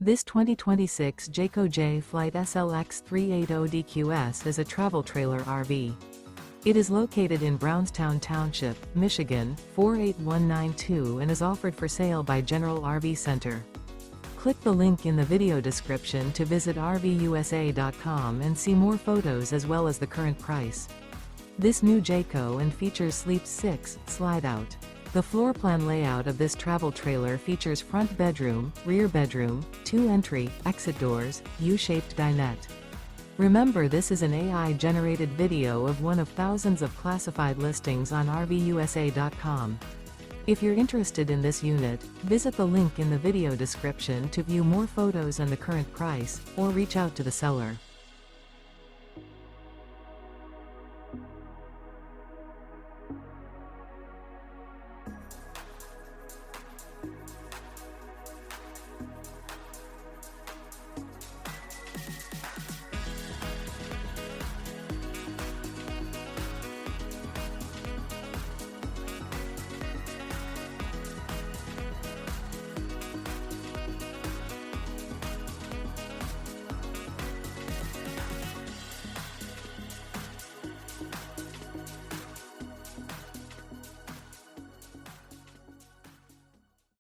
This 2026 Jayco Jay Flight SLX 380DQS is a travel trailer RV. It is located in Brownstown Township, Michigan, 48192 and is offered for sale by General RV Center. Click the link in the video description to visit RVUSA.com and see more photos as well as the current price. This new Jayco and features Sleep 6, Slideout. The floor plan layout of this travel trailer features front bedroom, rear bedroom, 2 entry, exit doors, U-shaped dinette. Remember, this is an AI-generated video of one of thousands of classified listings on RVUSA.com. If you're interested in this unit, visit the link in the video description to view more photos and the current price, or reach out to the seller.